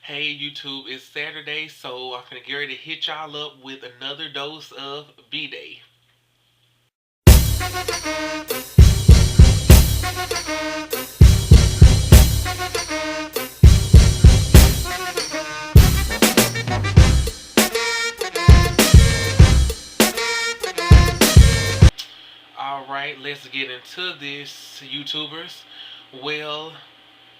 Hey YouTube, it's Saturday, so I'm gonna get ready to hit y'all up with another dose of B-Day. Alright, let's get into this, YouTubers. Well,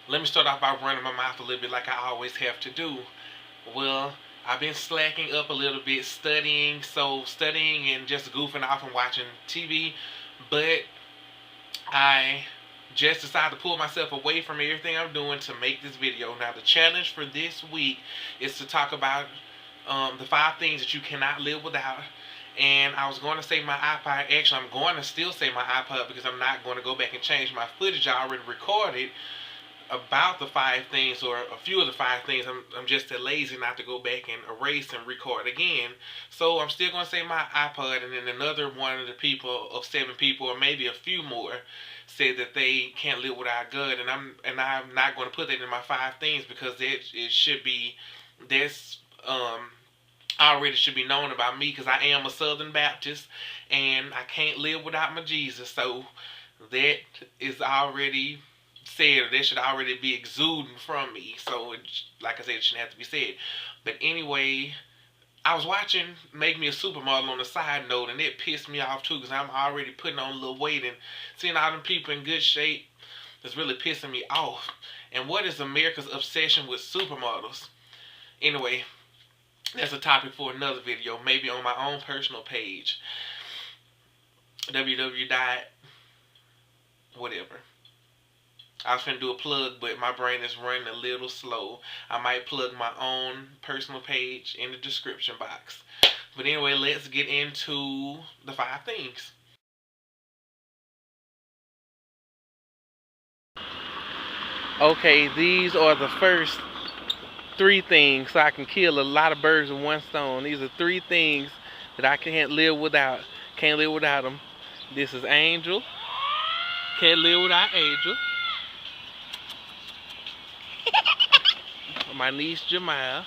let me start off by running my mouth a little bit like I always have to do. Well, I've been slacking up a little bit studying and just goofing off and watching TV, but I just decided to pull myself away from everything I'm doing to make this video. Now, the challenge for this week is to talk about the 5 things that you cannot live without. And I was going to say my iPod. Actually, I'm going to still say my iPod because I'm not going to go back and change my footage I already recorded about the 5 things, or a few of the 5 things. I'm just too lazy not to go back and erase and record again. So I'm still going to say my iPod, and then another one of the people, of 7 people, or maybe a few more, said that they can't live without God, and I'm not going to put that in my 5 things because it should be this already should be known about me, because I am a Southern Baptist and I can't live without my Jesus. So that is already said, or that should already be exuding from me. So, like I said, it shouldn't have to be said. But anyway, I was watching Make Me a Supermodel on the side note, and it pissed me off too because I'm already putting on a little weight, and seeing all them people in good shape is really pissing me off. And what is America's obsession with supermodels? Anyway, that's a topic for another video, maybe on my own personal page. www. Whatever. I was going to do a plug, but my brain is running a little slow. I might plug my own personal page in the description box. But anyway, let's get into the 5 things. Okay, these are the first 3 things, so I can kill a lot of birds with one stone. These are 3 things that I can't live without. Can't live without them. This is Angel. Can't live without Angel. My niece Jamia.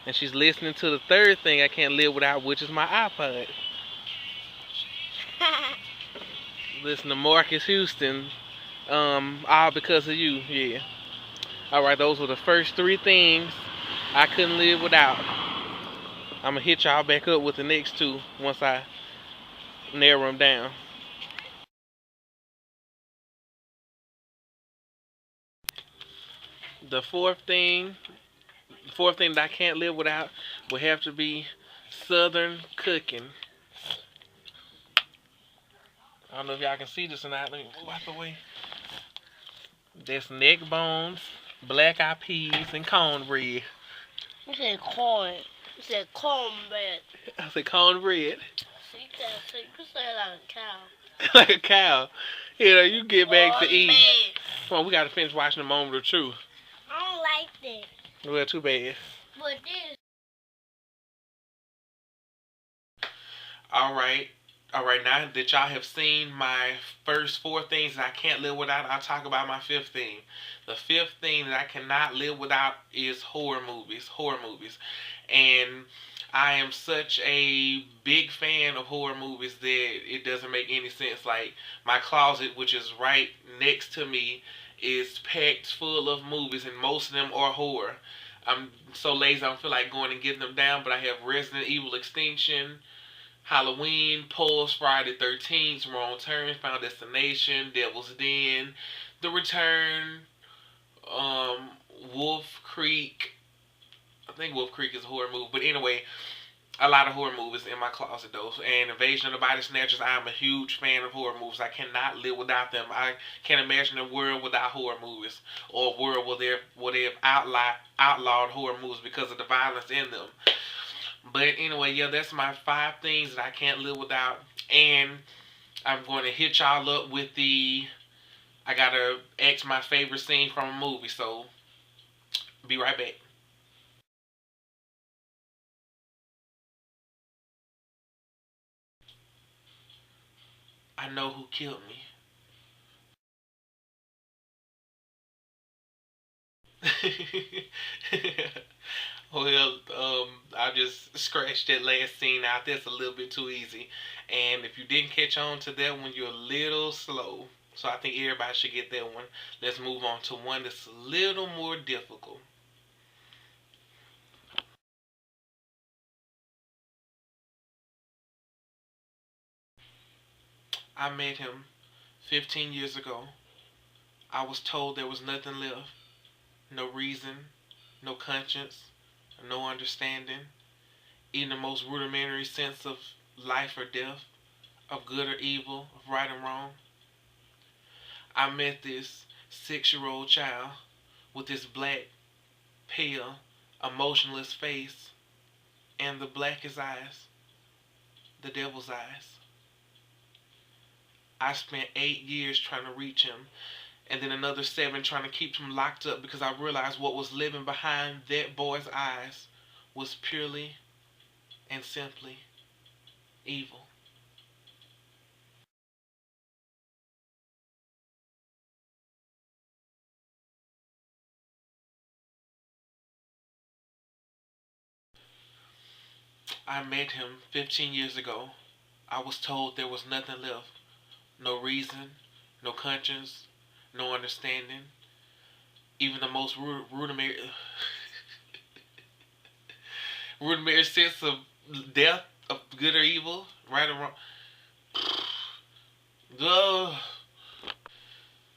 And she's listening to the 3rd thing I can't live without, which is my iPod. Listen to Marcus Houston. All because of you, yeah. Alright, those were the first 3 things I couldn't live without. I'm gonna hit y'all back up with the next 2 once I narrow them down. The fourth thing that I can't live without would have to be Southern cooking. I don't know if y'all can see this or not. Let me move out the way. That's neck bones, black eyed peas, and cornbread. You said corn. You said cornbread. I said cornbread. See that? You said like a cow. Like a cow. You know, you get back to eat. Man. Come on, we gotta finish watching The Moment of Truth. I don't like that. Well, too bad. But this. Alright, now that y'all have seen my first 4 things that I can't live without, I'll talk about my 5th thing. The 5th thing that I cannot live without is horror movies. And I am such a big fan of horror movies that it doesn't make any sense. Like, my closet, which is right next to me, is packed full of movies, and most of them are horror. I'm so lazy I don't feel like going and getting them down, but I have Resident Evil Extinction, Halloween, Pulse, Friday 13th, Wrong Turn, Final Destination, Devil's Den, The Return, Wolf Creek. I think Wolf Creek is a horror movie, but anyway, a lot of horror movies in my closet though. And Invasion of the Body Snatchers, I am a huge fan of horror movies. I cannot live without them. I can't imagine a world without horror movies, or a world where they've outlawed horror movies because of the violence in them. But anyway, yeah, that's my 5 things that I can't live without. And I'm going to hit y'all up with I gotta ask my favorite scene from a movie. So, be right back. I know who killed me. Well, I just scratched that last scene out. That's a little bit too easy. And if you didn't catch on to that one, you're a little slow. So I think everybody should get that one. Let's move on to one that's a little more difficult. I met him 15 years ago. I was told there was nothing left. No reason, no conscience, no understanding, even the most rudimentary sense of life or death, of good or evil, of right and wrong. I met this 6 year old child with this black, pale, emotionless face and the blackest eyes, the devil's eyes. I spent 8 years trying to reach him, and then another 7 trying to keep him locked up because I realized what was living behind that boy's eyes was purely and simply evil. I met him 15 years ago. I was told there was nothing left. No reason, no conscience, no understanding. Even the most rudimentary, rudimentary sense of death, of good or evil, right or wrong. Ugh.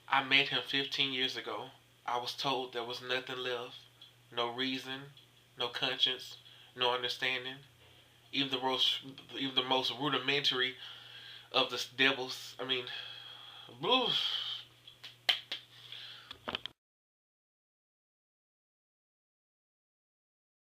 I met him 15 years ago. I was told there was nothing left. No reason, no conscience, no understanding. Even the most, even the most rudimentary of the devils. I mean, ugh.